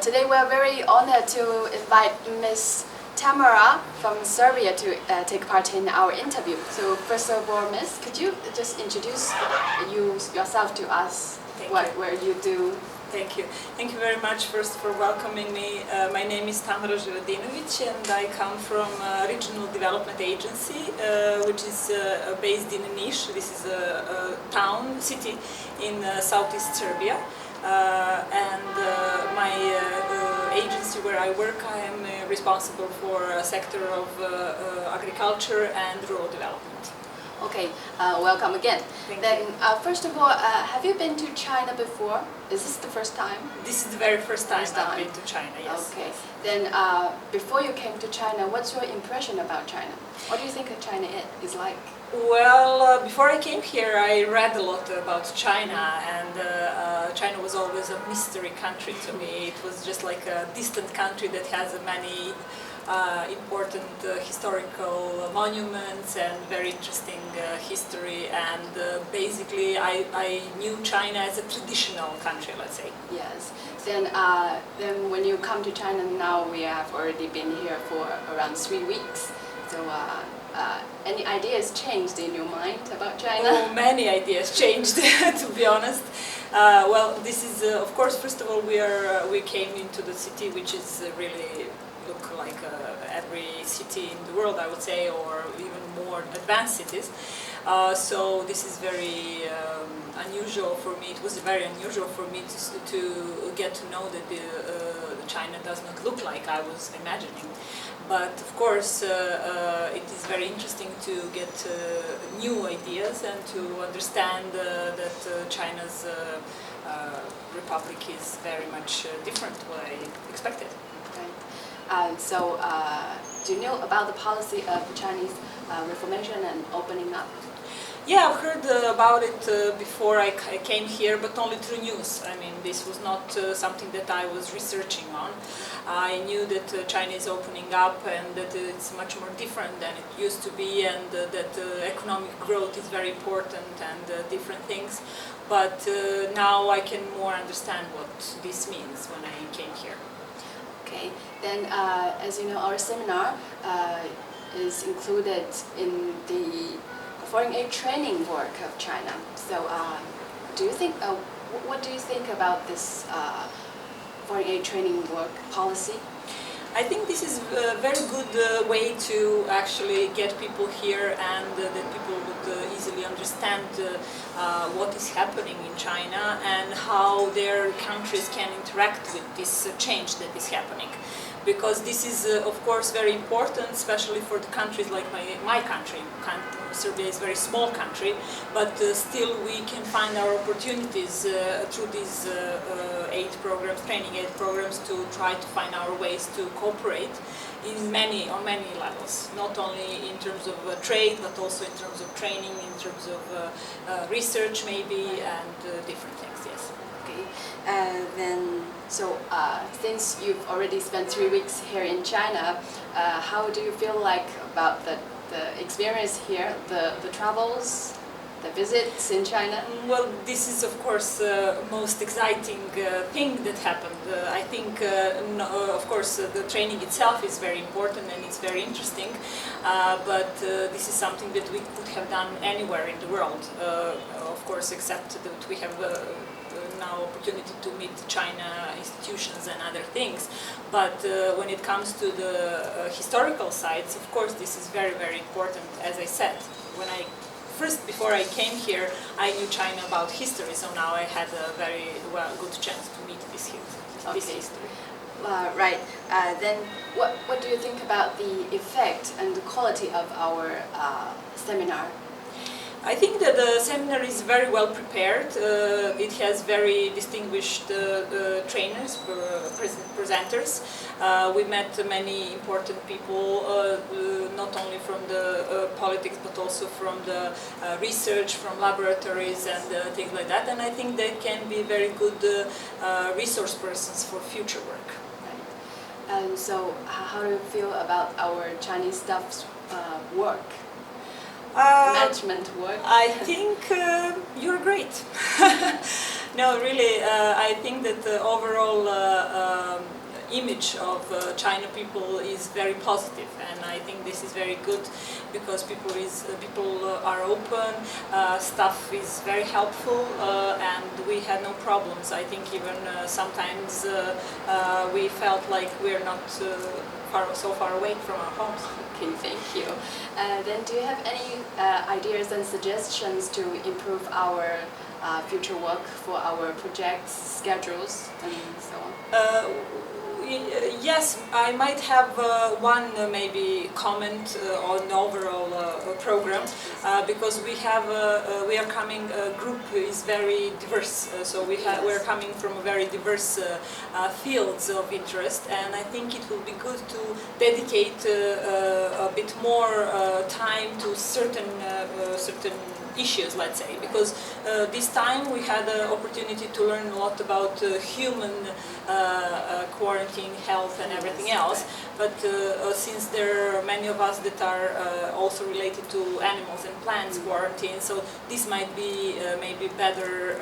Today we're very honored to invite Miss Tamara from Serbia to take part in our interview. So first of all, Miss, could you just introduce yourself to us, where you do? Thank you. Thank you very much first for welcoming me. My name is Tamara Živadinović and I come from a regional development agency which is based in Niš. This is a city in southeast Serbia. My agency where I work, I am responsible for a sector of agriculture and rural development. Okay, welcome again. First of all, have you been to China before? Is this the first time? This is the very first time I've been to China, yes. Okay, then before you came to China, what's your impression about China? What do you think China is like? Well, before I came here, I read a lot about China, and China was always a mystery country to me. It was just like a distant country that has many important historical monuments and very interesting history, and basically I knew China as a traditional country, let's say. Yes. Then when you come to China now, we have already been here for around 3 weeks. So any ideas changed in your mind about China? Oh, many ideas changed, to be honest. Well, this is of course, first of all, we came into the city, which is really look like every city in the world, I would say, or even more advanced cities. So this is very unusual for me. It was very unusual for me to get to know that China does not look like I was imagining. But of course, it is very interesting to get new ideas and to understand that China's republic is very much different what I expected. Do you know about the policy of Chinese reformation and opening up? Yeah, I've heard about it before I came here, but only through news. I mean, this was not something that I was researching on. I knew that China is opening up and that it's much more different than it used to be, and that economic growth is very important and different things. But now I can more understand what this means when I came here. Okay, then as you know, our seminar is included in the foreign aid training work of China. So do you think, what do you think about this foreign aid training work policy? I think this is a very good way to actually get people here, and that people would easily understand what is happening in China and how their countries can interact with this change that is happening. Because this is, of course, very important, especially for the countries like my country. Serbia is a very small country, but still we can find our opportunities through these aid programs, training aid programs, to try to find our ways to cooperate on many levels. Not only in terms of trade, but also in terms of training, in terms of research maybe, and different things, yes. Okay, since you've already spent 3 weeks here in China, how do you feel like about the experience here, the travels, the visits in China? Well, this is of course the most exciting thing that happened. I think, of course, the training itself is very important and it's very interesting, but this is something that we could have done anywhere in the world, of course, except that we have now opportunity to meet China institutions and other things. But when it comes to the historical sites, of course, this is very, very important. As I said, before I came here, I knew China about history, so now I had a very good chance to meet this history. Right. Then what do you think about the effect and the quality of our seminar? I think that the seminar is very well prepared. It has very distinguished trainers, presenters. We met many important people, not only from the politics, but also from the research, from laboratories and things like that. And I think they can be very good resource persons for future work. Right. So how do you feel about our Chinese staff's work? Management work? I think you're great. No, really, I think that the overall image of China people is very positive, and I think this is very good because people are open, staff is very helpful, and we had no problems. I think even sometimes we felt like we're not so far away from our homes. Okay, thank you. Then do you have any ideas and suggestions to improve our future work for our projects, schedules, and so on? Yes, I might have one maybe comment on the overall program, because we are coming, group is very diverse, so we're coming from very diverse fields of interest, and I think it will be good to dedicate a bit more time to certain issues, let's say, because this time we had the opportunity to learn a lot about human quarantine, health and everything else, but since there are many of us that are also related to animals and plants quarantine, so this might be maybe better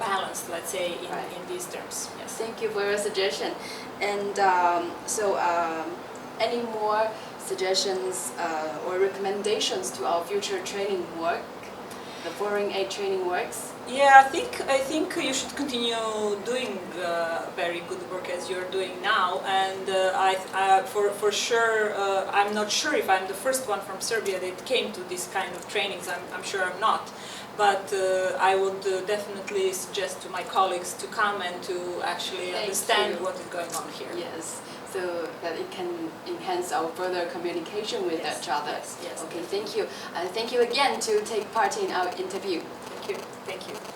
balanced, let's say, in these terms. Yes. Thank you for your suggestion. And any more suggestions or recommendations to our future training work? The foreign aid training works? Yeah, I think you should continue doing very good work as you're doing now, and for sure, I'm not sure if I'm the first one from Serbia that came to this kind of trainings. I'm sure I'm not, but I would definitely suggest to my colleagues to come and to actually understand what is going on here. Yes. So that it can enhance our further communication with each other. Yes. Okay, thank you. Thank you again to take part in our interview. Thank you. Thank you.